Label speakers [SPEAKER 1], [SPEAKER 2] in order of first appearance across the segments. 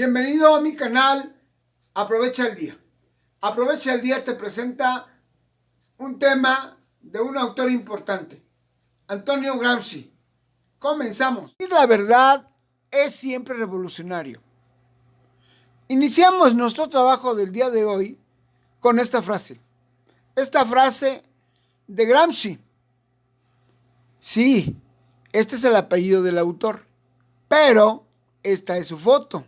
[SPEAKER 1] Bienvenido a mi canal Aprovecha el Día. Aprovecha el Día te presenta un tema de un autor importante, Antonio Gramsci. Comenzamos. Y la verdad es siempre revolucionario. Iniciamos nuestro trabajo del día de hoy con esta frase. Esta frase de Gramsci. Sí, este es el apellido del autor, pero esta es su foto.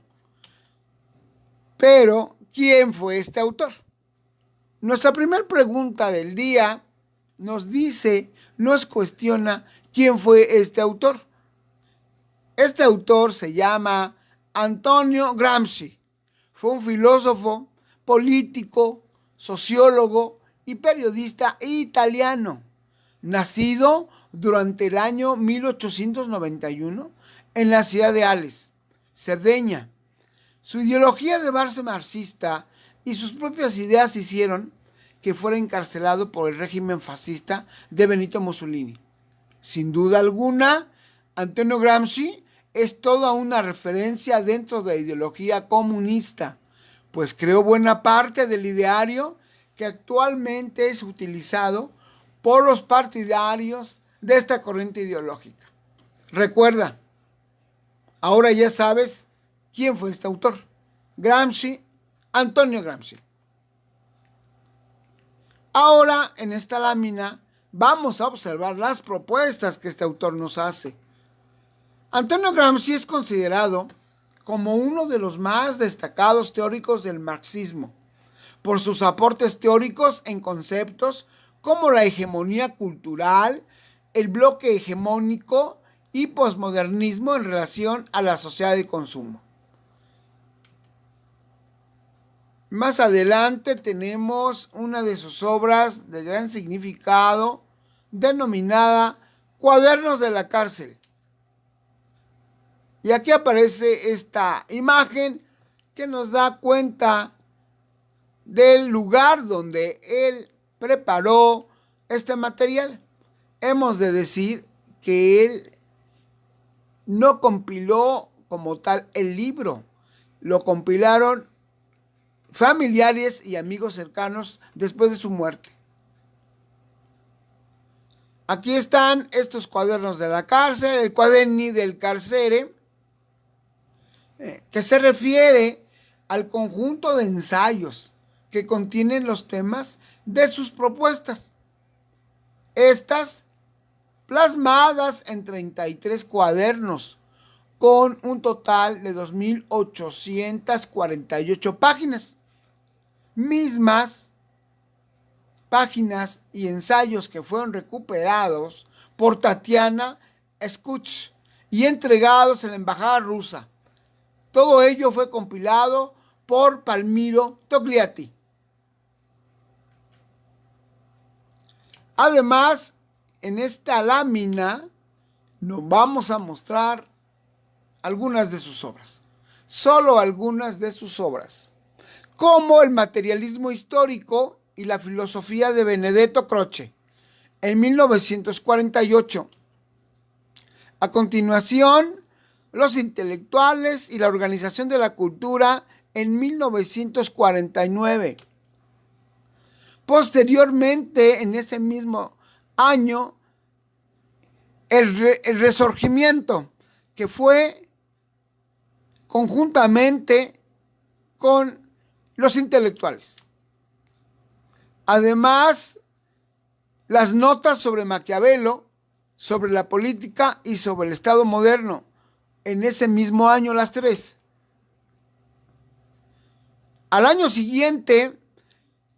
[SPEAKER 1] Pero, ¿quién fue este autor? Nuestra primera pregunta del día nos cuestiona quién fue este autor. Este autor se llama Antonio Gramsci. Fue un filósofo, político, sociólogo y periodista italiano, nacido durante el año 1891 en la ciudad de Ales, Cerdeña. Su ideología de base marxista y sus propias ideas hicieron que fuera encarcelado por el régimen fascista de Benito Mussolini. Sin duda alguna, Antonio Gramsci es toda una referencia dentro de la ideología comunista, pues creó buena parte del ideario que actualmente es utilizado por los partidarios de esta corriente ideológica. Recuerda, ahora ya sabes quién fue este autor. Gramsci, Antonio Gramsci. Ahora, en esta lámina, vamos a observar las propuestas que este autor nos hace. Antonio Gramsci es considerado como uno de los más destacados teóricos del marxismo, por sus aportes teóricos en conceptos como la hegemonía cultural, el bloque hegemónico y posmodernismo en relación a la sociedad de consumo. Más adelante tenemos una de sus obras de gran significado denominada Cuadernos de la cárcel. Y aquí aparece esta imagen que nos da cuenta del lugar donde él preparó este material. Hemos de decir que él no compiló como tal el libro, lo compilaron familiares y amigos cercanos después de su muerte. Aquí están estos cuadernos de la cárcel, el Quaderni del Carcere, que se refiere al conjunto de ensayos que contienen los temas de sus propuestas. Estas plasmadas en 33 cuadernos, con un total de 2.848 páginas. Mismas páginas y ensayos que fueron recuperados por Tatiana Skuch y entregados en la embajada rusa. Todo ello fue compilado por Palmiro Togliatti. Además, en esta lámina nos vamos a mostrar algunas de sus obras, solo algunas de sus obras, como el materialismo histórico y la filosofía de Benedetto Croce, en 1948. A continuación, los intelectuales y la organización de la cultura, en 1949. Posteriormente, en ese mismo año, el Resurgimiento, que fue conjuntamente con los intelectuales. Además, las notas sobre Maquiavelo, sobre la política y sobre el Estado moderno, en ese mismo año las tres. Al año siguiente,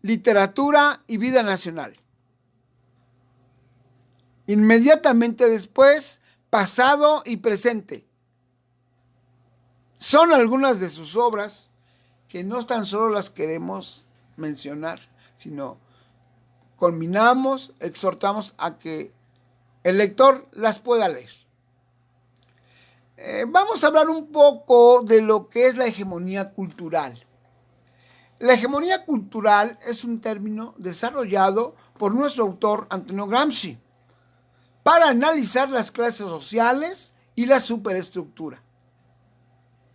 [SPEAKER 1] literatura y vida nacional. Inmediatamente después, pasado y presente. Son algunas de sus obras que no tan solo las queremos mencionar, sino culminamos, exhortamos a que el lector las pueda leer. Vamos a hablar un poco de lo que es la hegemonía cultural. La hegemonía cultural es un término desarrollado por nuestro autor Antonio Gramsci para analizar las clases sociales y la superestructura.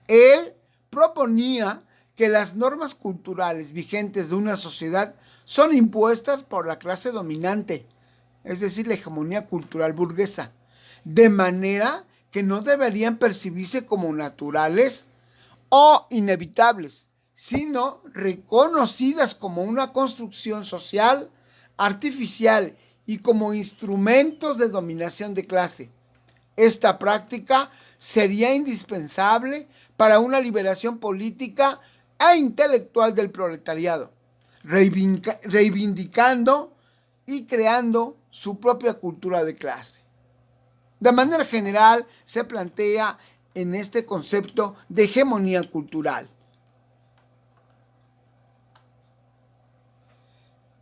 [SPEAKER 1] Él proponía que las normas culturales vigentes de una sociedad son impuestas por la clase dominante, es decir, la hegemonía cultural burguesa, de manera que no deberían percibirse como naturales o inevitables, sino reconocidas como una construcción social, artificial y como instrumentos de dominación de clase. Esta práctica sería indispensable para una liberación política e intelectual del proletariado, reivindicando y creando su propia cultura de clase. De manera general, se plantea en este concepto de hegemonía cultural.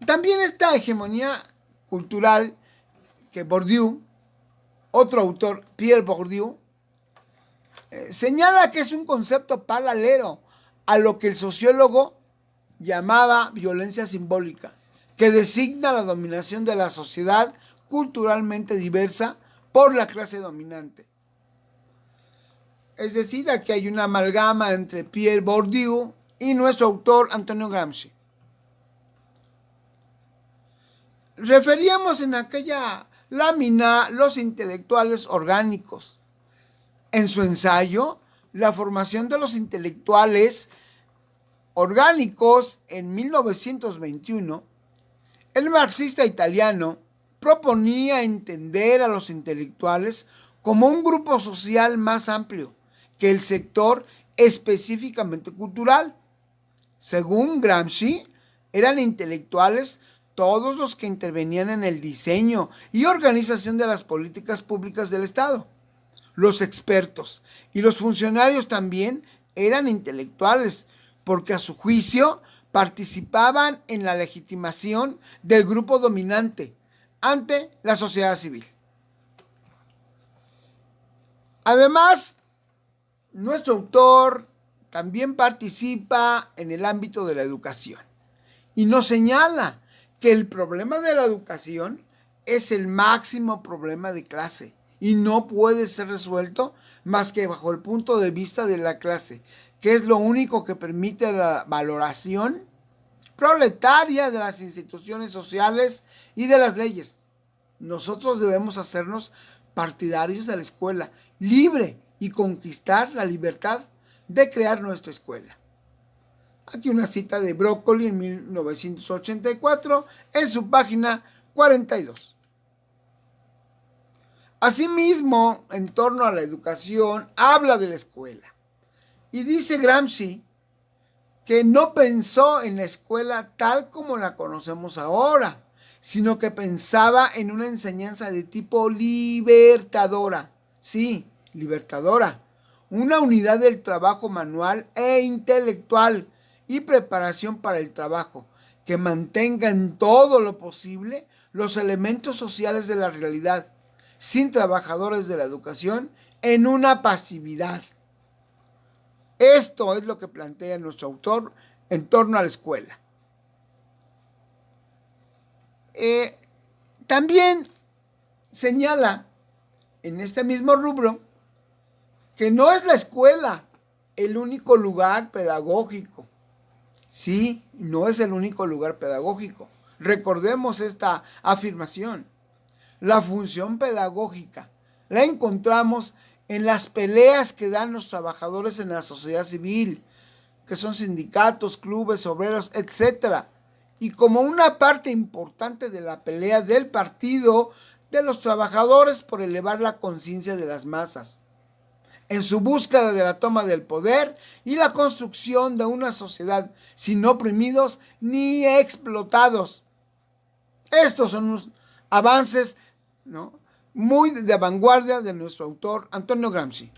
[SPEAKER 1] También esta hegemonía cultural que Bourdieu, otro autor, Pierre Bourdieu, señala que es un concepto paralelo a lo que el sociólogo llamaba violencia simbólica, que designa la dominación de la sociedad culturalmente diversa por la clase dominante. Es decir, aquí hay una amalgama entre Pierre Bourdieu y nuestro autor Antonio Gramsci. Referíamos en aquella lámina los intelectuales orgánicos. En su ensayo, La formación de los intelectuales orgánicos en 1921, el marxista italiano proponía entender a los intelectuales como un grupo social más amplio que el sector específicamente cultural. Según Gramsci, eran intelectuales todos los que intervenían en el diseño y organización de las políticas públicas del Estado. Los expertos y los funcionarios también eran intelectuales, porque a su juicio participaban en la legitimación del grupo dominante ante la sociedad civil. Además, nuestro autor también participa en el ámbito de la educación y nos señala que el problema de la educación es el máximo problema de clase y no puede ser resuelto más que bajo el punto de vista de la clase, que es lo único que permite la valoración proletaria de las instituciones sociales y de las leyes. Nosotros debemos hacernos partidarios de la escuela libre y conquistar la libertad de crear nuestra escuela. Aquí una cita de Broccoli en 1984 en su página 42. Asimismo, en torno a la educación, habla de la escuela. Y dice Gramsci que no pensó en la escuela tal como la conocemos ahora, sino que pensaba en una enseñanza de tipo libertadora. Sí, libertadora. Una unidad del trabajo manual e intelectual y preparación para el trabajo, que mantenga en todo lo posible los elementos sociales de la realidad, sin trabajadores de la educación en una pasividad. Esto es lo que plantea nuestro autor en torno a la escuela. También señala en este mismo rubro que no es la escuela el único lugar pedagógico. Sí, no es el único lugar pedagógico. Recordemos esta afirmación. La función pedagógica la encontramos en las peleas que dan los trabajadores en la sociedad civil, que son sindicatos, clubes, obreros, etc. Y como una parte importante de la pelea del partido de los trabajadores por elevar la conciencia de las masas, en su búsqueda de la toma del poder y la construcción de una sociedad sin oprimidos ni explotados. Estos son los avances, ¿no?, muy de vanguardia de nuestro autor Antonio Gramsci.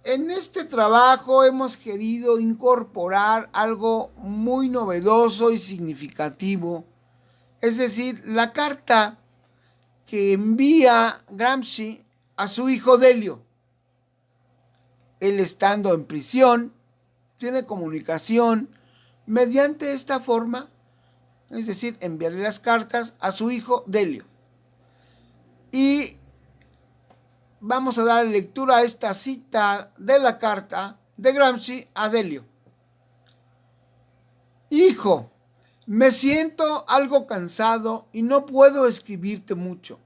[SPEAKER 1] En este trabajo hemos querido incorporar algo muy novedoso y significativo, es decir, la carta que envía Gramsci a su hijo Delio. Él, estando en prisión, tiene comunicación mediante esta forma, es decir, enviarle las cartas a su hijo Delio. Y vamos a dar lectura a esta cita de la carta de Gramsci a Delio. Hijo, me siento algo cansado y no puedo escribirte mucho.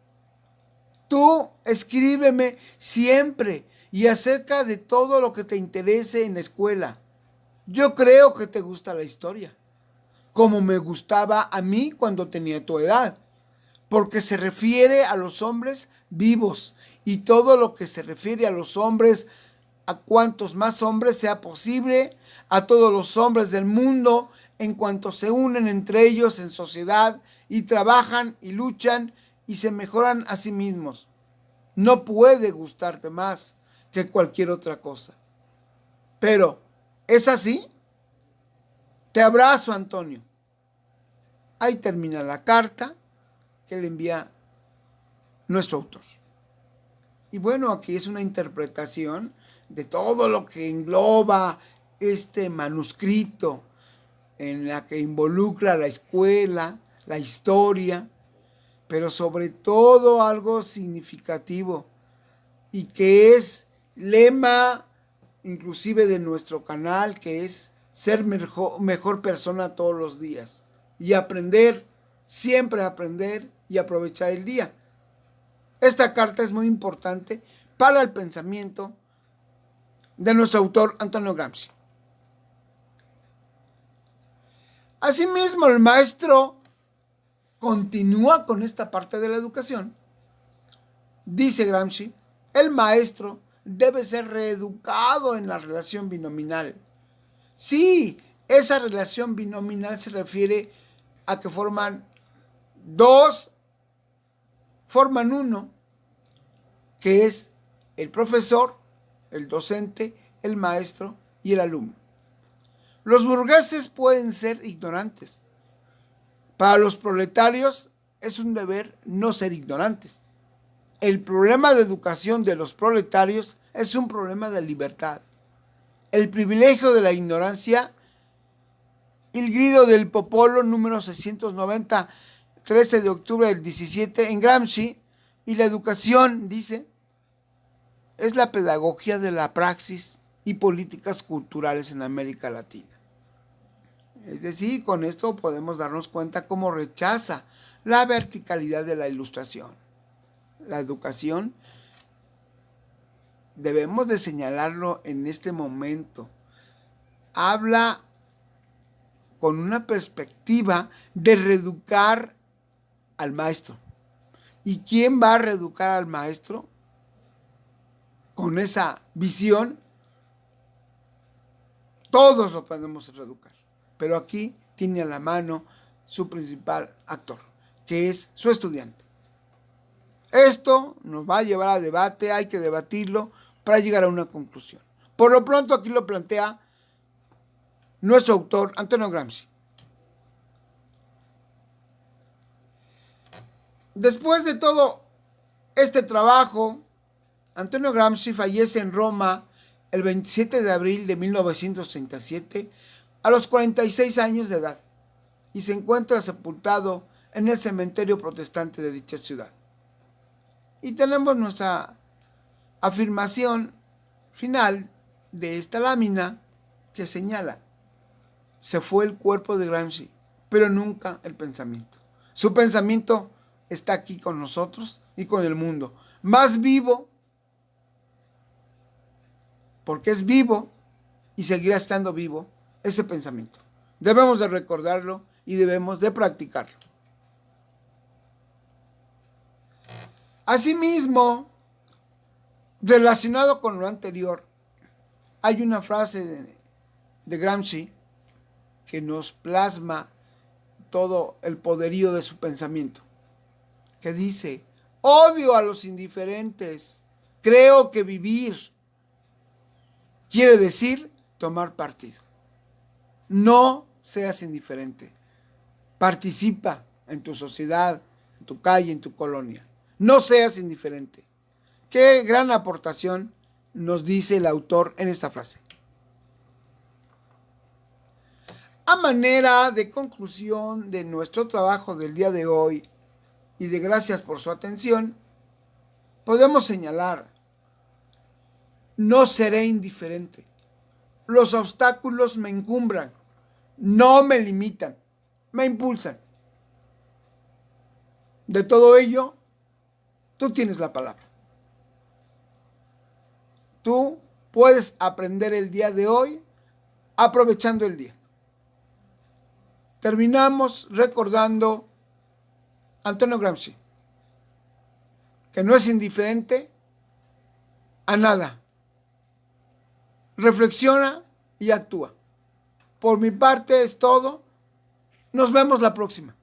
[SPEAKER 1] Tú escríbeme siempre y acerca de todo lo que te interese en la escuela. Yo creo que te gusta la historia, como me gustaba a mí cuando tenía tu edad, porque se refiere a los hombres vivos y todo lo que se refiere a los hombres, a cuantos más hombres sea posible, a todos los hombres del mundo, en cuanto se unen entre ellos en sociedad y trabajan y luchan y se mejoran a sí mismos. No puede gustarte más que cualquier otra cosa. Pero, ¿es así? Te abrazo, Antonio. Ahí termina la carta que le envía nuestro autor. Y bueno, aquí es una interpretación de todo lo que engloba este manuscrito, en la que involucra la escuela, la historia, pero sobre todo algo significativo y que es lema inclusive de nuestro canal, que es ser mejor persona todos los días y aprender, siempre aprender y aprovechar el día. Esta carta es muy importante para el pensamiento de nuestro autor Antonio Gramsci. Asimismo, el maestro continúa con esta parte de la educación. Dice Gramsci, el maestro debe ser reeducado en la relación binominal. Sí, esa relación binominal se refiere a que forman uno, que es el profesor, el docente, el maestro y el alumno. Los burgueses pueden ser ignorantes. Para los proletarios es un deber no ser ignorantes. El problema de educación de los proletarios es un problema de libertad. El privilegio de la ignorancia, el grido del popolo número 690, 13 de octubre del 17 en Gramsci, y la educación, dice, es la pedagogía de la praxis y políticas culturales en América Latina. Es decir, con esto podemos darnos cuenta cómo rechaza la verticalidad de la ilustración. La educación, debemos de señalarlo en este momento, habla con una perspectiva de reeducar al maestro. ¿Y quién va a reeducar al maestro? Con esa visión, todos lo podemos reeducar. Pero aquí tiene a la mano su principal actor, que es su estudiante. Esto nos va a llevar a debate, hay que debatirlo para llegar a una conclusión. Por lo pronto aquí lo plantea nuestro autor, Antonio Gramsci. Después de todo este trabajo, Antonio Gramsci fallece en Roma el 27 de abril de 1937 a los 46 años de edad y se encuentra sepultado en el cementerio protestante de dicha ciudad. Y tenemos nuestra afirmación final de esta lámina que señala: se fue el cuerpo de Gramsci, pero nunca el pensamiento. Su pensamiento está aquí con nosotros y con el mundo, más vivo, porque es vivo y seguirá estando vivo ese pensamiento. Debemos de recordarlo y debemos de practicarlo. Asimismo, relacionado con lo anterior, hay una frase de Gramsci que nos plasma todo el poderío de su pensamiento, que dice: odio a los indiferentes, creo que vivir quiere decir tomar partido. No seas indiferente, participa en tu sociedad, en tu calle, en tu colonia. No seas indiferente. Qué gran aportación nos dice el autor en esta frase. A manera de conclusión de nuestro trabajo del día de hoy y de gracias por su atención, podemos señalar no seré indiferente. Los obstáculos me encumbran, no me limitan, me impulsan. De todo ello, tú tienes la palabra. Tú puedes aprender el día de hoy aprovechando el día. Terminamos recordando a Antonio Gramsci, que no es indiferente a nada. Reflexiona y actúa. Por mi parte es todo. Nos vemos la próxima.